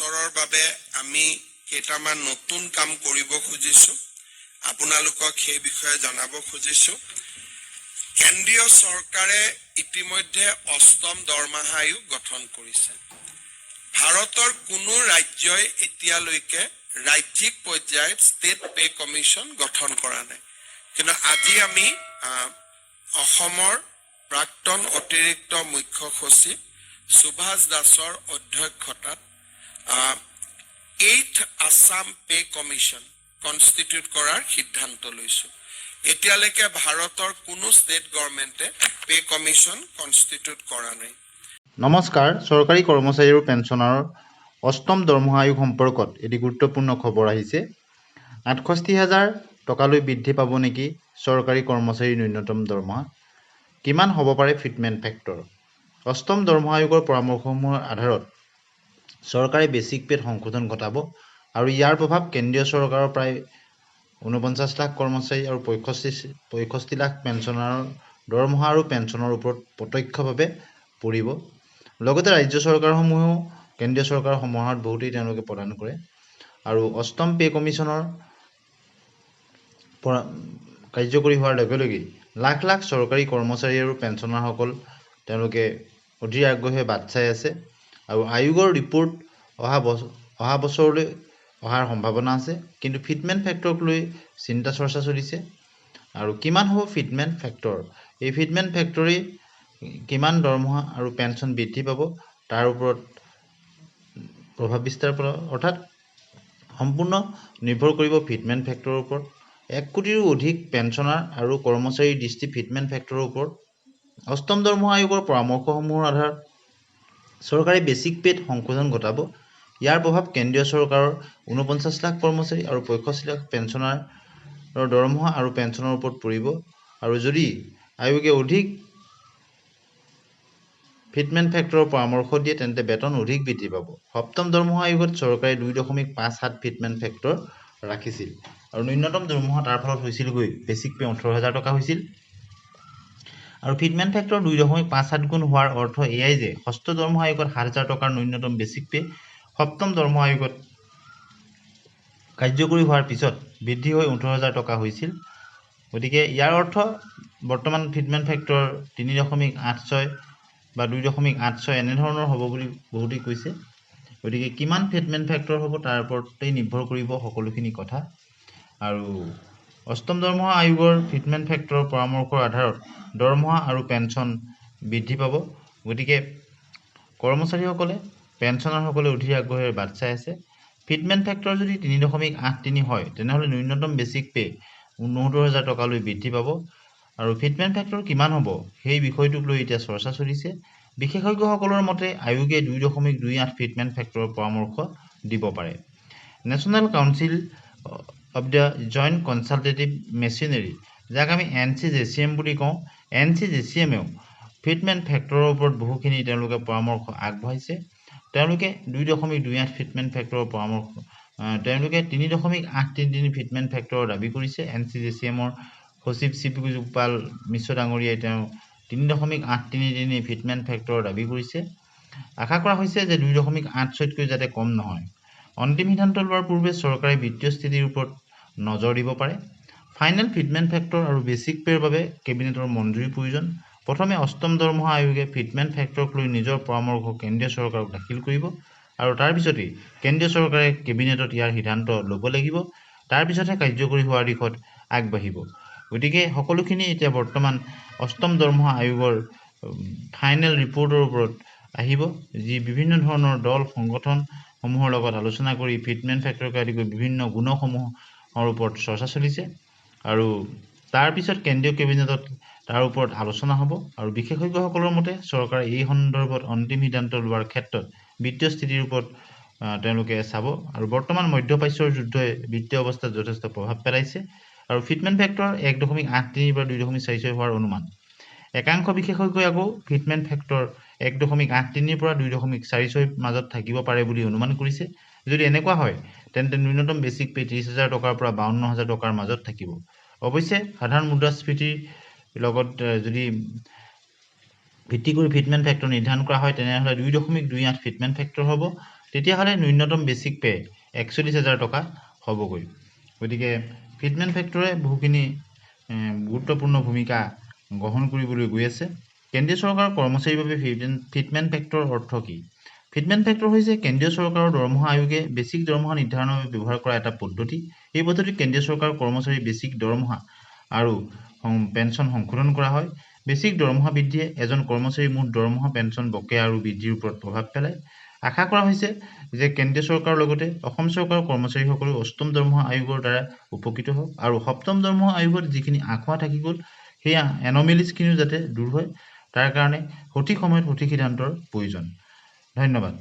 বছৰৰ বাবে আমি কেইটামান নতুন কাম কৰিব খুজিছোঁ আপোনালোকক সেই বিষয়ে জনাব খুজিছোঁ কেন্দ্ৰীয় চৰকাৰে ইতিমধ্যে অষ্টম দৰমহা আয়োগ গঠন কৰিছে ভাৰতৰ কোনো ৰাজ্যই এতিয়ালৈকে ৰাজ্যিক পৰ্যায়ত ষ্টেট পে কমিশ্যন গঠন কৰা নাই কিন্তু আজি আমি অসমৰ প্ৰাক্তন অতিৰিক্ত মুখ্য সচিব সুভাষ দাসৰ অধ্যক্ষতাত 8th Assam Pay Commission constitute কৰাৰ সিদ্ধান্ত লৈছো এতিয়ালৈকে ভাৰতৰ কোনো ষ্টেট গভৰ্ণমেণ্টে পে কমিশ্যন কনষ্টিটিউট কৰা নাই নমস্কাৰ চৰকাৰী কৰ্মচাৰী আৰু পেঞ্চনাৰৰ অষ্টম দৰমহা আয়োগ সম্পৰ্কত এটি গুৰুত্বপূৰ্ণ খবৰ আহিছে ৬৮,০০০ টকালৈ বৃদ্ধি পাব নেকি চৰকাৰী কৰ্মচাৰীৰ ন্যূনতম দৰমহা কিমান হ'ব পাৰে ফিটমেণ্ট ফেক্টৰ অষ্টম দৰমহা আয়োগৰ পৰামৰ্শসমূহৰ আধাৰত চৰকাৰে বেচিক পেত সংশোধন ঘটাব আৰু ইয়াৰ প্ৰভাৱ কেন্দ্ৰীয় চৰকাৰৰ প্ৰায় ৪৯ লাখ কৰ্মচাৰী আৰু ৬৫ লাখ পেঞ্চনাৰৰ দৰমহা আৰু পেঞ্চনৰ ওপৰত প্ৰত্যক্ষভাৱে পৰিব লগতে ৰাজ্য চৰকাৰসমূহেও কেন্দ্ৰীয় চৰকাৰৰ সমাহাৰত বহুতেই তেওঁলোকে প্ৰদান কৰে আৰু অষ্টম পে কমিশ্যনৰ কাৰ্যকৰী হোৱাৰ লগে লগে লাখ লাখ চৰকাৰী কৰ্মচাৰী আৰু পেঞ্চনাৰসকল তেওঁলোকে অধীৰ আগ্ৰহে বাট চাই আছে আৰু আয়োগৰ ৰিপৰ্ট অহা বছৰলৈ অহাৰ সম্ভাৱনা আছে কিন্তু ফিটমেণ্ট ফেক্টৰক লৈ চিন্তা চৰ্চা চলিছে আৰু কিমান হ'ব ফিটমেণ্ট ফেক্টৰ এই ফিটমেণ্ট ফেক্টৰে কিমান দৰমহা আৰু পেঞ্চন বৃদ্ধি পাব তাৰ ওপৰত প্ৰভাৱ বিস্তাৰ অৰ্থাৎ সম্পূৰ্ণ নিৰ্ভৰ কৰিব ফিটমেণ্ট ফেক্টৰৰ ওপৰত ১ কোটিৰো অধিক পেঞ্চনাৰ আৰু কৰ্মচাৰীৰ দৃষ্টি ফিটমেণ্ট ফেক্টৰৰ ওপৰত অষ্টম দৰমহা আয়োগৰ পৰামৰ্শসমূহৰ আধাৰত চৰকাৰে বেচিক পেত সংশোধন ঘটাব ইয়াৰ প্ৰভাৱ কেন্দ্ৰীয় চৰকাৰৰ ৪৯ লাখ কৰ্মচাৰী আৰু ৬৫ লাখ পেঞ্চনাৰৰ দৰমহা আৰু পেঞ্চনৰ ওপৰত পৰিব আৰু যদি আয়োগে অধিক ফিটমেণ্ট ফেক্টৰৰ পৰামৰ্শ দিয়ে তেন্তে বেতন অধিক বৃদ্ধি পাব সপ্তম দৰমহা আয়োগত চৰকাৰে ২.৫৭ ফিটমেণ্ট ফেক্টৰ ৰাখিছিল আৰু ন্যূনতম দৰমহা তাৰ ফলত হৈছিলগৈ বেচিক পে ১৮,০০০ টকা হৈছিল আৰু ফিটমেণ্ট ফেক্টৰ ২.৫৭ গুণ হোৱাৰ অৰ্থ এয়াই যে ষষ্ঠ দৰমহা আয়োগত ৭,০০০ টকাৰ ন্যূনতম বেচিক পে সপ্তম দৰমহা আয়োগত কাৰ্যকৰী হোৱাৰ পিছত বৃদ্ধি হৈ ১৮,০০০ টকা হৈছিল গতিকে ইয়াৰ অৰ্থ বৰ্তমান ফিটমেণ্ট ফেক্টৰ ৩.৮৬ বা ২.৮৬ এনেধৰণৰ হ'ব বুলি বহুতেই কৈছে গতিকে কিমান ফিটমেণ্ট ফেক্টৰ হ'ব তাৰ ওপৰতেই নিৰ্ভৰ কৰিব সকলোখিনি কথা আৰু অষ্টম দৰমহা আয়োগৰ ফিটমেণ্ট ফেক্টৰৰ পৰামৰ্শৰ আধাৰত দৰমহা আৰু পেঞ্চন বৃদ্ধি পাব গতিকে কৰ্মচাৰীসকলে পেঞ্চনাৰসকলে অধীৰ আগ্ৰহেৰে বাট চাই আছে ফিটমেণ্ট ফেক্টৰ যদি ৩.৮৩ হয় তেনেহ'লে ন্যূনতম বেচিক পে ৬৯,০০০ টকালৈ বৃদ্ধি পাব আৰু ফিটমেণ্ট ফেক্টৰ কিমান হ'ব সেই বিষয়টোক লৈ এতিয়া চৰ্চা চলিছে বিশেষজ্ঞসকলৰ মতে আয়োগে ২.২৮ ফিটমেণ্ট ফেক্টৰৰ পৰামৰ্শ দিব পাৰে national council of the joint consultative machinery যাক আমি NCJCM বুলি কওঁ NCJCMেও ফিটমেণ্ট ফেক্টৰৰ ওপৰত বহুখিনি তেওঁলোকে পৰামৰ্শ আগবঢ়াইছে তেওঁলোকে ২.২৮ ফিটমেণ্ট ফেক্টৰৰ পৰামৰ্শ তেওঁলোকে ৩.৮৩ ফিটমেণ্ট ফেক্টৰৰ দাবী কৰিছে NCJCMৰ সচিব শিৱগোপাল মিশ্ৰ ডাঙৰীয়াই তেওঁ ৩.৮৩ ফিটমেণ্ট ফেক্টৰৰ দাবী কৰিছে আশা কৰা হৈছে যে ২.৮৬তকৈ যাতে কম নহয় অন্তিম সিদ্ধান্ত লোৱাৰ পূৰ্বে চৰকাৰে বিত্তীয় স্থিতিৰ ওপৰত নজৰ দিব পাৰে ফাইনেল ফিটমেণ্ট ফেক্টৰ আৰু বেচিক পেৰ বাবে কেবিনেটৰ মঞ্জুৰিৰ প্ৰয়োজন প্ৰথমে অষ্টম দৰমহা আয়োগে ফিটমেণ্ট ফেক্টৰক লৈ নিজৰ পৰামৰ্শ কেন্দ্ৰীয় চৰকাৰক দাখিল কৰিব আৰু তাৰ পিছতেই কেন্দ্ৰীয় চৰকাৰে কেবিনেটত ইয়াৰ সিদ্ধান্ত ল'ব লাগিব তাৰ পিছতহে কাৰ্যকৰী হোৱাৰ দিশত আগবাঢ়িব গতিকে সকলোখিনি এতিয়া বৰ্তমান অষ্টম দৰমহা আয়োগৰ ফাইনেল ৰিপৰ্টৰ ওপৰত আহিব যি বিভিন্ন ধৰণৰ দল সংগঠনসমূহৰ লগত আলোচনা কৰি ফিটমেণ্ট ফেক্টৰকে আদি কৰি বিভিন্ন গুণসমূহৰ ওপৰত চৰ্চা চলিছে আৰু তাৰ পিছত কেন্দ্ৰীয় কেবিনেটত তাৰ ওপৰত আলোচনা হ'ব আৰু বিশেষজ্ঞসকলৰ মতে চৰকাৰে এই সন্দৰ্ভত অন্তিম সিদ্ধান্ত লোৱাৰ ক্ষেত্ৰত বিত্তীয় স্থিতিৰ ওপৰত তেওঁলোকে চাব আৰু বৰ্তমান মধ্যপ্ৰাচ্যৰ যুদ্ধই বিত্তীয় অৱস্থাত যথেষ্ট প্ৰভাৱ পেলাইছে আৰু ফিটমেণ্ট ফেক্টৰ ১.৮৩ বা ২.৪৬ হোৱাৰ অনুমান একাংশ বিশেষজ্ঞই আকৌ ফিটমেণ্ট ফেক্টৰ ১.৮৩ পৰা ২.৪৬ মাজত থাকিব পাৰে বুলি অনুমান কৰিছে যদি এনেকুৱা হয় তেন্তে ন্যূনতম বেচিক পে ৩০,০০০ টকাৰ পৰা ৫২,০০০ টকাৰ মাজত থাকিব অৱশ্যে সাধাৰণ মুদ্ৰাস্ফীতিৰ লগত যদি ভিত্তি কৰি ফিটমেণ্ট ফেক্টৰ নিৰ্ধাৰণ কৰা হয় তেনেহ'লে ২.২৮ ফিটমেণ্ট ফেক্টৰ হ'ব তেতিয়াহ'লে ন্যূনতম বেচিক পে 41,000 টকা হ'বগৈ। গতিকে ফিটমেন ফেক্টৰে বহুখিনি গুৰুত্বপূৰ্ণ ভূমিকা গ্ৰহণ কৰিবলৈ গৈ আছে। কেন্দ্ৰীয় চৰকাৰৰ কৰ্মচাৰীৰ বাবে ফিটমেন ফেক্টৰৰ অৰ্থ কি? ফিটমেন ফেক্টৰ হৈছে কেন্দ্ৰীয় চৰকাৰৰ দৰমহা আয়োগে বেচিক দৰমহা নিৰ্ধাৰণৰ বাবে ব্যৱহাৰ কৰা এটা পদ্ধতি। এই পদ্ধতিত কেন্দ্ৰীয় চৰকাৰৰ কৰ্মচাৰীৰ বেচিক দৰমহা আৰু পেঞ্চন সংশোধন কৰা হয়। বেচিক দৰমহা বৃদ্ধিয়ে এজন কৰ্মচাৰীৰ মুঠ দৰমহা, পেঞ্চন, বকেয়া আৰু বৃদ্ধিৰ ওপৰত প্ৰভাৱ পেলায়। আশা কৰা হৈছে যে কেন্দ্ৰীয় চৰকাৰৰ লগতে অসম চৰকাৰৰ কৰ্মচাৰীসকলেও অষ্টম দৰমহা আয়োগৰ দ্বাৰা উপকৃত হওক আৰু সপ্তম দৰমহা আয়োগত যিখিনি আঁকোৱা থাকি গ'ল সেই এনমেলিজখিনিও যাতে দূৰ হয়, তাৰ কাৰণে সঠিক সময়ত সঠিক সিদ্ধান্তৰ প্ৰয়োজন। ধন্যবাদ।